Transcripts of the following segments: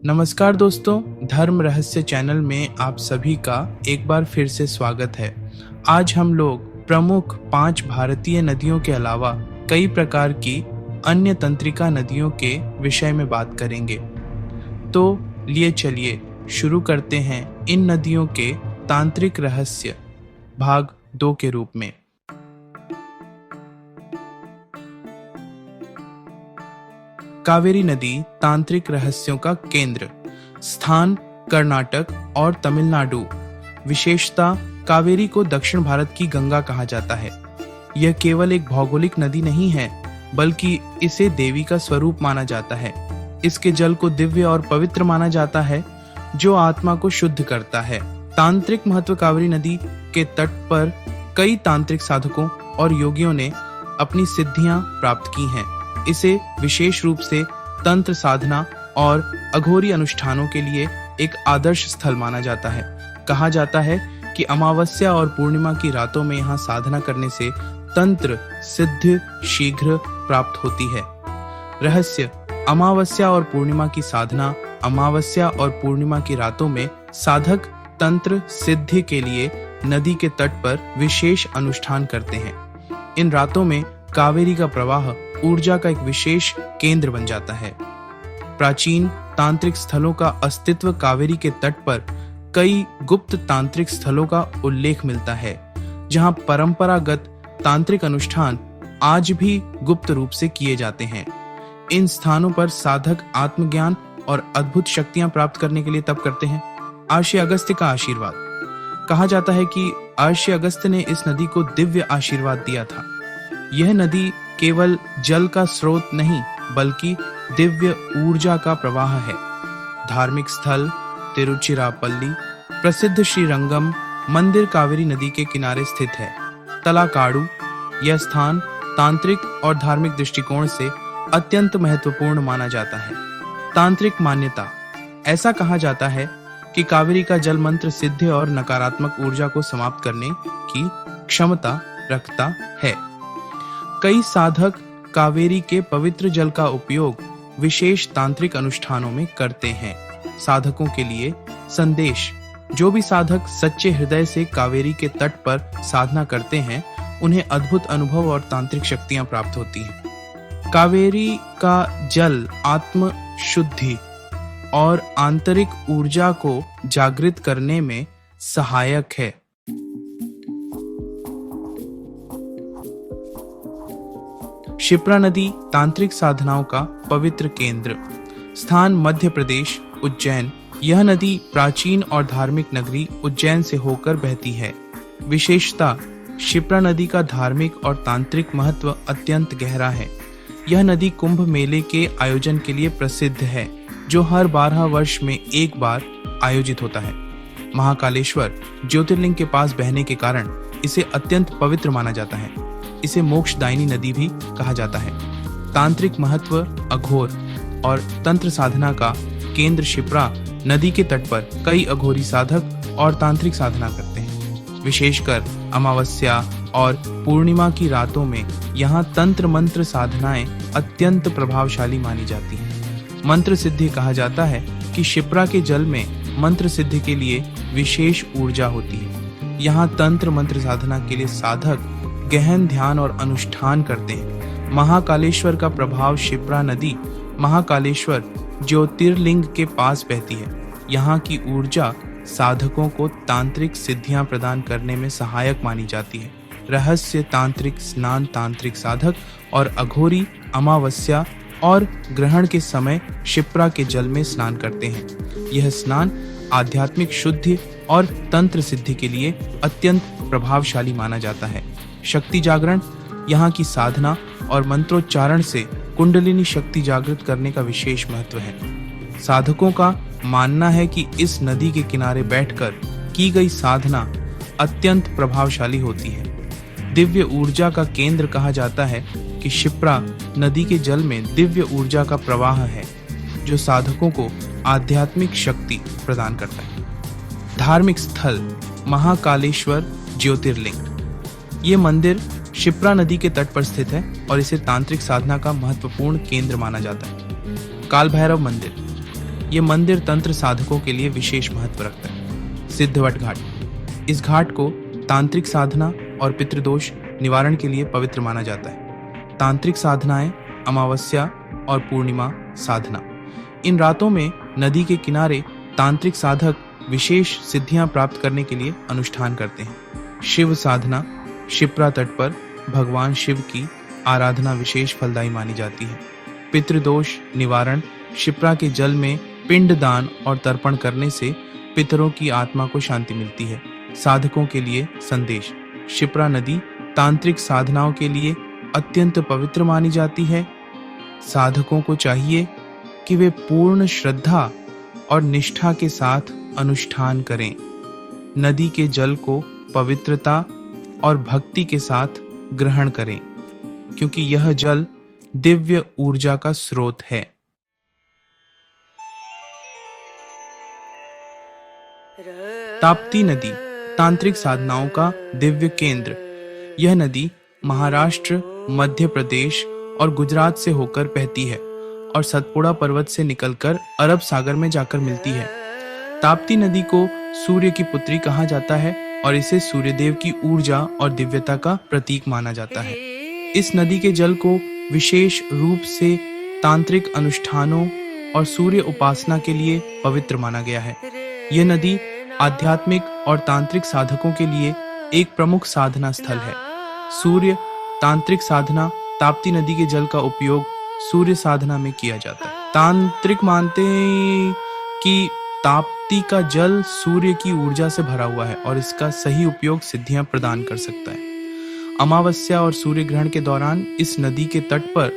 नमस्कार दोस्तों, धर्म रहस्य चैनल में आप सभी का एक बार फिर से स्वागत है। आज हम लोग प्रमुख 5 भारतीय नदियों के अलावा कई प्रकार की अन्य तंत्रिका नदियों के विषय में बात करेंगे। तो लिए चलिए शुरू करते हैं इन नदियों के तांत्रिक रहस्य भाग 2 के रूप में। कावेरी नदी तांत्रिक रहस्यों का केंद्र। स्थान कर्नाटक और तमिलनाडु। विशेषता कावेरी को दक्षिण भारत की गंगा कहा जाता है। यह केवल एक भौगोलिक नदी नहीं है, बल्कि इसे देवी का स्वरूप माना जाता है। इसके जल को दिव्य और पवित्र माना जाता है, जो आत्मा को शुद्ध करता है। तांत्रिक महत्व। कावेरी नदी के तट पर कई तांत्रिक साधकों और योगियों ने अपनी सिद्धियां प्राप्त की हैं। इसे विशेष रूप से तंत्र साधना और अघोरी अनुष्ठानों के लिए एक आदर्श स्थल माना जाता है। कहा जाता है कि अमावस्या और पूर्णिमा की रातों में यहाँ साधना करने से तंत्र सिद्धि शीघ्र प्राप्त होती है। रहस्य। अमावस्या और पूर्णिमा की साधना। अमावस्या और पूर्णिमा की रातों में साधक तंत्र सिद्धि के लिए नदी के तट पर विशेष अनुष्ठान करते हैं। इन रातों में कावेरी का प्रवाह ऊर्जा का एक विशेष केंद्र बन जाता है। प्राचीन तांत्रिक स्थलों का अस्तित्व। कावेरी के तट पर कई गुप्त तांत्रिक स्थलों का उल्लेख मिलता है, जहां परंपरागत तांत्रिक अनुष्ठान आज भी गुप्त रूप से किए जाते हैं। इन स्थानों पर साधक आत्मज्ञान और अद्भुत शक्तियां प्राप्त करने के लिए तप करते हैं। अर्षि अगस्त्य का आशीर्वाद। कहा जाता है कि अर्षि अगस्त्य ने इस नदी को दिव्य आशीर्वाद दिया था। यह नदी केवल जल का स्रोत नहीं, बल्कि दिव्य ऊर्जा का प्रवाह है। धार्मिक स्थल तिरुचिरापल्ली। प्रसिद्ध श्रीरंगम मंदिर कावेरी नदी के किनारे स्थित है। तलाकाडु। यह स्थान तांत्रिक और धार्मिक दृष्टिकोण से अत्यंत महत्वपूर्ण माना जाता है। तांत्रिक मान्यता। ऐसा कहा जाता है कि कावेरी का जल मंत्र सिद्धि और नकारात्मक ऊर्जा को समाप्त करने की क्षमता रखता है। कई साधक कावेरी के पवित्र जल का उपयोग विशेष तांत्रिक अनुष्ठानों में करते हैं। साधकों के लिए संदेश। जो भी साधक सच्चे हृदय से कावेरी के तट पर साधना करते हैं, उन्हें अद्भुत अनुभव और तांत्रिक शक्तियां प्राप्त होती हैं। कावेरी का जल आत्म शुद्धि और आंतरिक ऊर्जा को जागृत करने में सहायक है। क्षिप्रा नदी तांत्रिक साधनाओं का पवित्र केंद्र। स्थान मध्य प्रदेश उज्जैन। यह नदी प्राचीन और धार्मिक नगरी उज्जैन से होकर बहती है। विशेषता। क्षिप्रा नदी का धार्मिक और तांत्रिक महत्व अत्यंत गहरा है। यह नदी कुंभ मेले के आयोजन के लिए प्रसिद्ध है, जो हर 12 वर्ष में एक बार आयोजित होता है। महाकालेश्वर ज्योतिर्लिंग के पास बहने के कारण इसे अत्यंत पवित्र माना जाता है। इसे मोक्षदायिनी नदी भी कहा जाता है। तांत्रिक महत्व। अघोर और तंत्र साधना का केंद्र क्षिप्रा नदी के तट पर कई अघोरी साधक और तांत्रिक साधना करते हैं। विशेषकर अमावस्या और पूर्णिमा की रातों में यहाँ तंत्र मंत्र साधनाएं अत्यंत प्रभावशाली मानी जाती हैं। मंत्र सिद्धि। कहा जाता है कि क्षिप्रा के जल में मंत्र सिद्धि के लिए विशेष ऊर्जा होती है। यहाँ तंत्र मंत्र साधना के लिए साधक गहन ध्यान और अनुष्ठान करते हैं। महाकालेश्वर का प्रभाव। क्षिप्रा नदी महाकालेश्वर ज्योतिर्लिंग के पास बहती है। यहाँ की ऊर्जा साधकों को तांत्रिक सिद्धियां प्रदान करने में सहायक मानी जाती है। रहस्य। तांत्रिक स्नान। तांत्रिक साधक और अघोरी अमावस्या और ग्रहण के समय क्षिप्रा के जल में स्नान करते हैं। यह स्नान आध्यात्मिक शुद्धि और तंत्र सिद्धि के लिए अत्यंत प्रभावशाली माना जाता है। शक्ति जागरण। यहाँ की साधना और मंत्रोच्चारण से कुंडलिनी शक्ति जागृत करने का विशेष महत्व है। साधकों का मानना है कि इस नदी के किनारे बैठकर की गई साधना अत्यंत प्रभावशाली होती है। दिव्य ऊर्जा का केंद्र। कहा जाता है कि क्षिप्रा नदी के जल में दिव्य ऊर्जा का प्रवाह है, जो साधकों को आध्यात्मिक शक्ति प्रदान करता है। धार्मिक स्थल। महाकालेश्वर ज्योतिर्लिंग। ये मंदिर क्षिप्रा नदी के तट पर स्थित है और इसे तांत्रिक साधना का महत्वपूर्ण केंद्र माना जाता है। काल भैरव मंदिर। ये मंदिर तंत्र साधकों के लिए विशेष महत्व रखता है। सिद्धवट घाट, इस घाट को तांत्रिक साधना और पितृदोष निवारण के लिए पवित्र माना जाता है। तांत्रिक साधनाएं अमावस्या और पूर्णिमा साधना, इन रातों में नदी के किनारे तांत्रिक साधक विशेष सिद्धियां प्राप्त करने के लिए अनुष्ठान करते हैं। शिव साधना, शिप्रा तट पर भगवान शिव की आराधना विशेष फलदायी मानी जाती है। पितृदोष निवारण, शिप्रा के जल में पिंड दान और तर्पण करने से पितरों की आत्मा को शांति मिलती है। साधकों के लिए संदेश, शिप्रा नदी तांत्रिक साधनाओं के लिए अत्यंत पवित्र मानी जाती है। साधकों को चाहिए कि वे पूर्ण श्रद्धा और निष्ठा के साथ अनुष्ठान करें। नदी के जल को पवित्रता और भक्ति के साथ ग्रहण करें, क्योंकि यह जल दिव्य ऊर्जा का स्रोत है। ताप्ती नदी तांत्रिक साधनाओं का दिव्य केंद्र। यह नदी महाराष्ट्र, मध्य प्रदेश और गुजरात से होकर बहती है और सतपुड़ा पर्वत से निकलकर अरब सागर में जाकर मिलती है। ताप्ती नदी को सूर्य की पुत्री कहा जाता है और इसे सूर्यदेव की ऊर्जा और दिव्यता का प्रतीक माना जाता है। इस नदी के जल को विशेष रूप से तांत्रिक अनुष्ठानों और सूर्य उपासना के लिए पवित्र माना गया है। यह नदी आध्यात्मिक और तांत्रिक साधकों के लिए एक प्रमुख साधना स्थल है। सूर्य तांत्रिक साधना, ताप्ती नदी के जल का उपयोग सूर्य साधना में किया जाता है। तांत्रिक मानते हैं कि ताप्ती का जल सूर्य की ऊर्जा से भरा हुआ है और इसका सही उपयोग सिद्धियां प्रदान कर सकता है। अमावस्या और सूर्य ग्रहण के दौरान इस नदी के तट पर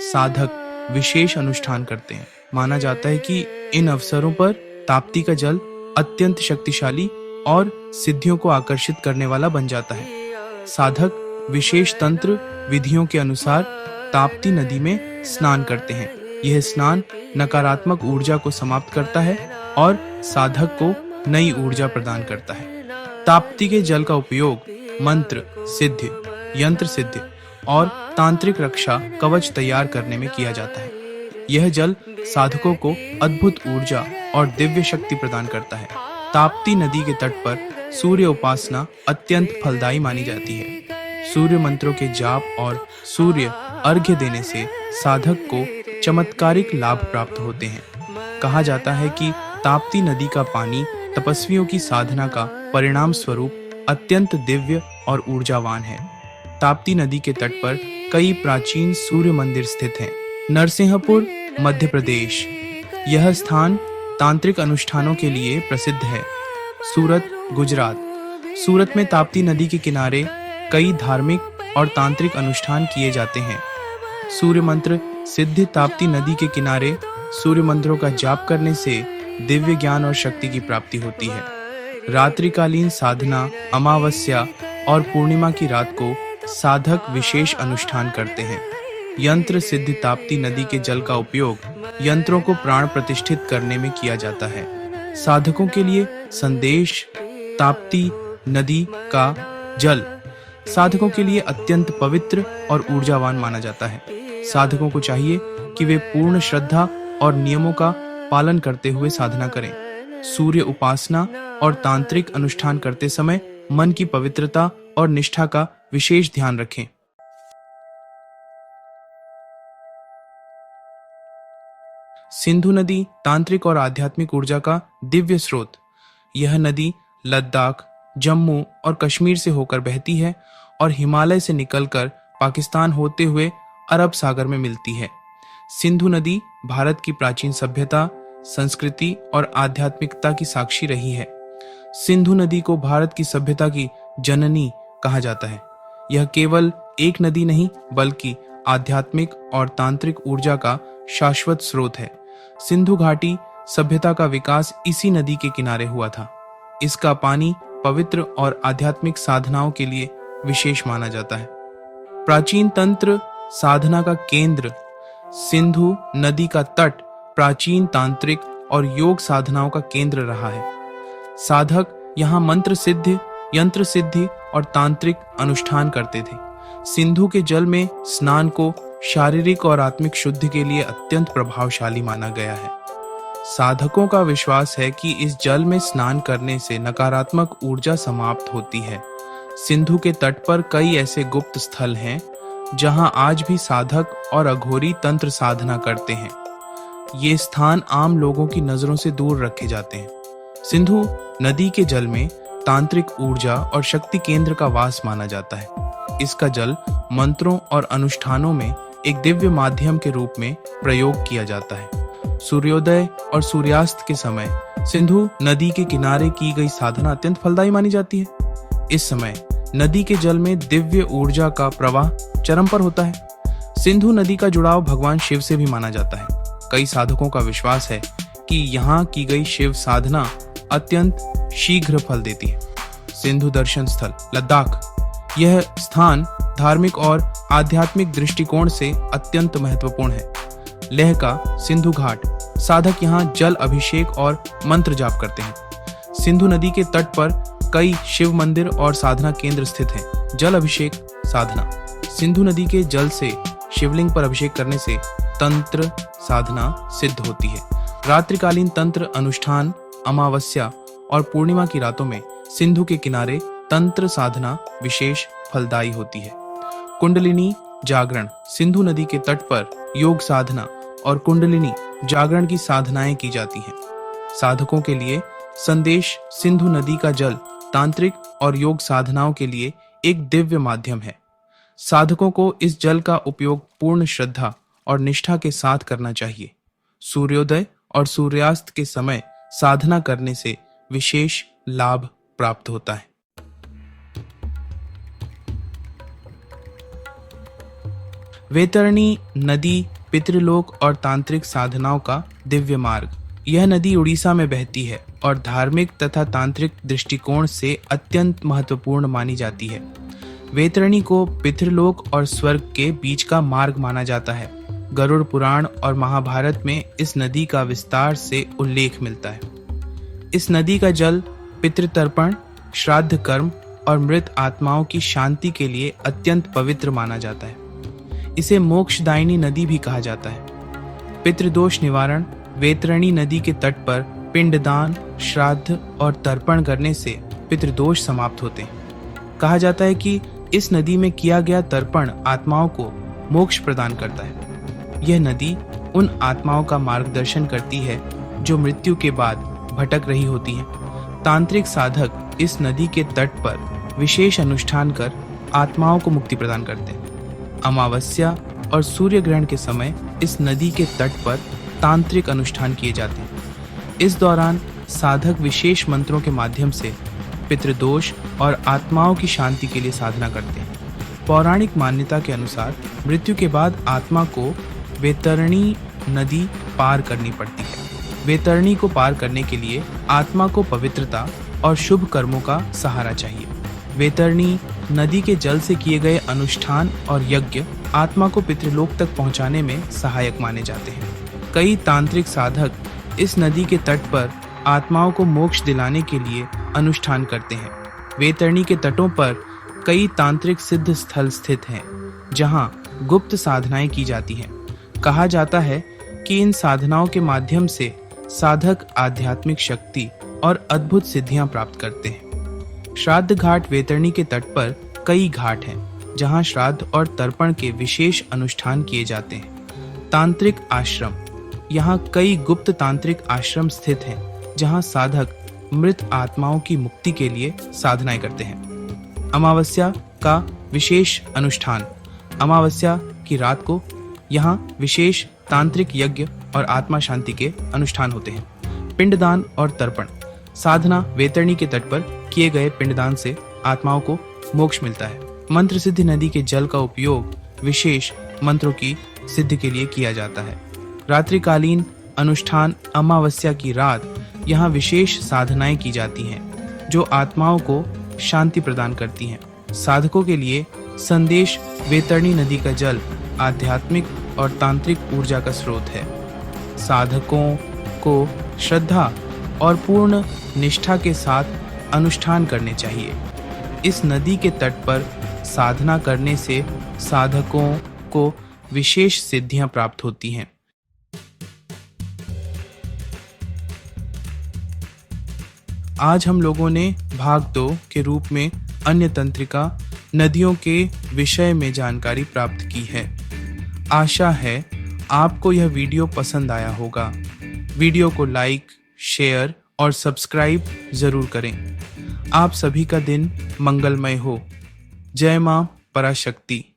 साधक विशेष अनुष्ठान करते हैं। माना जाता है कि इन अवसरों पर ताप्ती का जल अत्यंत शक्तिशाली और सिद्धियों को आकर्षित करने वाला बन जाता है। साधक विशेष तंत्र विधियों के अनुसार ताप्ती नदी में स्नान करते हैं। यह स्नान नकारात्मक ऊर्जा को समाप्त करता है और साधक को नई ऊर्जा प्रदान करता है। ताप्ती के जल का उपयोग मंत्र सिद्धि, यंत्र सिद्धि और तांत्रिक रक्षा कवच तैयार करने में किया जाता है। यह जल साधकों को अद्भुत ऊर्जा और दिव्य शक्ति प्रदान करता है। ताप्ती नदी के तट पर सूर्य उपासना अत्यंत फलदायी मानी जाती है। सूर्य मंत्रों के जाप और सूर्य अर्घ्य देने से साधक को चमत्कारिक लाभ प्राप्त होते हैं। कहा जाता है कि ताप्ती नदी का पानी तपस्वियों की साधना का परिणाम स्वरूप अत्यंत दिव्य और ऊर्जावान है। ताप्ती नदी के तट पर कई प्राचीन सूर्य मंदिर स्थित हैं। नरसिंहपुर, मध्य प्रदेश, यह स्थान तांत्रिक अनुष्ठानों के लिए प्रसिद्ध है। सूरत, गुजरात, सूरत में ताप्ती नदी के किनारे कई धार्मिक और तांत्रिक अनुष्ठान किए जाते हैं। सूर्य मंत्र सिद्धि, ताप्ती नदी के किनारे सूर्य मंत्रों का जाप करने से दिव्य ज्ञान और शक्ति की प्राप्ति होती है। रात्रिकालीन साधना, अमावस्या और पूर्णिमा की रात को साधक विशेष अनुष्ठान करते हैं। यंत्र सिद्धि, ताप्ती नदी के जल का उपयोग यंत्रों को प्राण प्रतिष्ठित करने में किया जाता है। साधकों के लिए संदेश, ताप्ती नदी का जल साधकों के लिए अत्यंत पवित्र और ऊर्जावान माना जाता है। साधकों को चाहिए कि वे पूर्ण श्रद्धा और नियमों का पालन करते हुए साधना करें। सूर्य उपासना और तांत्रिक अनुष्ठान करते समय मन की पवित्रता और निष्ठा का विशेष ध्यान रखें। सिंधु नदी तांत्रिक और आध्यात्मिक ऊर्जा का दिव्य स्रोत। यह नदी लद्दाख, जम्मू और कश्मीर से होकर बहती है और हिमालय से निकलकर पाकिस्तान होते हुए अरब सागर में मिलती है। सिंधु नदी भारत की प्राचीन सभ्यता, संस्कृति और आध्यात्मिकता की साक्षी रही है। सिंधु नदी को भारत की सभ्यता की जननी कहा जाता है। यह केवल एक नदी नहीं बल्कि आध्यात्मिक और तांत्रिक ऊर्जा का शाश्वत स्रोत है। सिंधु घाटी सभ्यता का विकास इसी नदी के किनारे हुआ था। इसका पानी पवित्र और आध्यात्मिक साधनाओं के लिए विशेष माना जाता है। प्राचीन तंत्र साधना का केंद्र सिंधु नदी का तट प्राचीन तांत्रिक और योग साधनाओं का केंद्र रहा है। साधक यहाँ मंत्र सिद्धि, यंत्र सिद्धि और तांत्रिक अनुष्ठान करते थे। सिंधु के जल में स्नान को शारीरिक और आत्मिक शुद्धि के लिए अत्यंत प्रभावशाली माना गया है। साधकों का विश्वास है कि इस जल में स्नान करने से नकारात्मक ऊर्जा समाप्त होती है। सिंधु के तट पर कई ऐसे गुप्त स्थल हैं जहां आज भी साधक और अघोरी तंत्र साधना करते हैं। ये स्थान आम लोगों की नजरों से दूर रखे जाते हैं। सिंधु नदी के जल में तांत्रिक ऊर्जा और शक्ति केंद्र का वास माना जाता है। इसका जल मंत्रों और अनुष्ठानों में एक दिव्य माध्यम के रूप में प्रयोग किया जाता है। सूर्योदय और सूर्यास्त के समय सिंधु नदी के किनारे की गई साधना अत्यंत फलदायी मानी जाती है। इस समय नदी के जल में दिव्य ऊर्जा का प्रवाह चरम पर होता है। सिंधु नदी का जुड़ाव भगवान शिव से भी माना जाता है। कई साधकों का विश्वास है कि यहाँ की गई शिव साधना अत्यंत शीघ्र फल देती है। सिंधु दर्शन स्थल लद्दाख, यह स्थान धार्मिक और आध्यात्मिक दृष्टिकोण से अत्यंत महत्वपूर्ण है। लेह का सिंधु घाट, साधक यहाँ जल अभिषेक और मंत्र जाप करते हैं। सिंधु नदी के तट पर कई शिव मंदिर और साधना केंद्र स्थित हैं। जल अभिषेक साधना, सिंधु नदी के जल से शिवलिंग पर अभिषेक करने से तंत्र साधना सिद्ध होती है। रात्रिकालीन तंत्र अनुष्ठान अमावस्या और पूर्णिमा की रातों में सिंधु के किनारे तंत्र साधना विशेष फलदायी होती है। कुंडलिनी जागरण, सिंधु नदी के तट पर योग साधना और कुंडलिनी जागरण की साधनाएं की जाती हैं। साधकों के लिए संदेश सिंधु नदी का जल तांत्रिक और योग साधनाओं के लिए एक दिव्य माध्यम है। साधकों को इस जल का उपयोग पूर्ण श्रद्धा और निष्ठा के साथ करना चाहिए। सूर्योदय और सूर्यास्त के समय साधना करने से विशेष लाभ प्राप्त होता है। वैतरणी नदी पितृलोक और तांत्रिक साधनाओं का दिव्य मार्ग। यह नदी उड़ीसा में बहती है और धार्मिक तथा तांत्रिक दृष्टिकोण से अत्यंत महत्वपूर्ण मानी जाती है। वैतरणी को पितृलोक और स्वर्ग के बीच का मार्ग माना जाता है। गरुड़ पुराण और महाभारत में इस नदी का विस्तार से उल्लेख मिलता है। इस नदी का जल पितृतर्पण, श्राद्ध कर्म और मृत आत्माओं की शांति के लिए अत्यंत पवित्र माना जाता है। इसे मोक्षदायिनी नदी भी कहा जाता है। पितृदोष निवारण, वैतरणी नदी के तट पर पिंडदान, श्राद्ध और तर्पण करने से पितृदोष समाप्त होते हैं। कहा जाता है कि इस नदी में किया गया तर्पण आत्माओं को मोक्ष प्रदान करता है। यह नदी उन आत्माओं का मार्गदर्शन करती है जो मृत्यु के बाद भटक रही होती हैं। तांत्रिक साधक इस नदी के तट पर विशेष अनुष्ठान कर आत्माओं को मुक्ति प्रदान करते हैं। अमावस्या और सूर्य ग्रहण के समय इस नदी के तट पर तांत्रिक अनुष्ठान किए जाते हैं। इस दौरान साधक विशेष मंत्रों के माध्यम से पितृदोष और आत्माओं की शांति के लिए साधना करते हैं। पौराणिक मान्यता के अनुसार मृत्यु के बाद आत्मा को वैतरणी नदी पार करनी पड़ती है। वैतरणी को पार करने के लिए आत्मा को पवित्रता और शुभ कर्मों का सहारा चाहिए। वैतरणी नदी के जल से किए गए अनुष्ठान और यज्ञ आत्मा को पितृलोक तक पहुंचाने में सहायक माने जाते हैं। कई तांत्रिक साधक इस नदी के तट पर आत्माओं को मोक्ष दिलाने के लिए अनुष्ठान करते हैं। वैतरणी के तटों पर कई तांत्रिक सिद्ध स्थल स्थित हैं, जहां गुप्त साधनाएं की जाती हैं। कहा जाता है कि इन साधनाओं के माध्यम से साधक आध्यात्मिक शक्ति और अद्भुत सिद्धियां प्राप्त करते हैं। श्राद्ध घाट, वैतरणी के तट पर कई घाट हैं जहां श्राद्ध और तर्पण के विशेष अनुष्ठान किए जाते हैं। तांत्रिक आश्रम, यहाँ कई गुप्त तांत्रिक आश्रम स्थित हैं जहां साधक मृत आत्माओं की मुक्ति के लिए साधनाएं करते हैं। अमावस्या का विशेष अनुष्ठान, अमावस्या की रात को यहाँ विशेष तांत्रिक यज्ञ और आत्मा शांति के अनुष्ठान होते हैं। पिंडदान और तर्पण साधना, वैतरणी के तट पर किए गए पिंडदान से आत्माओं को मोक्ष मिलता है। मंत्र सिद्धि नदी के जल का उपयोग विशेष मंत्रों की सिद्धि के लिए किया जाता है। रात्रिकालीन अनुष्ठान, अमावस्या की रात यहाँ विशेष साधनाएं की जाती हैं जो आत्माओं को शांति प्रदान करती हैं। साधकों के लिए संदेश वैतरणी नदी का जल आध्यात्मिक और तांत्रिक ऊर्जा का स्रोत है। साधकों को श्रद्धा और पूर्ण निष्ठा के साथ अनुष्ठान करने चाहिए। इस नदी के तट पर साधना करने से साधकों को विशेष सिद्धियां प्राप्त होती हैं। आज हम लोगों ने भाग 2 के रूप में अन्य तंत्रिका नदियों के विषय में जानकारी प्राप्त की है। आशा है आपको यह वीडियो पसंद आया होगा। वीडियो को लाइक, शेयर और सब्सक्राइब जरूर करें। आप सभी का दिन मंगलमय हो। जय मां पराशक्ति।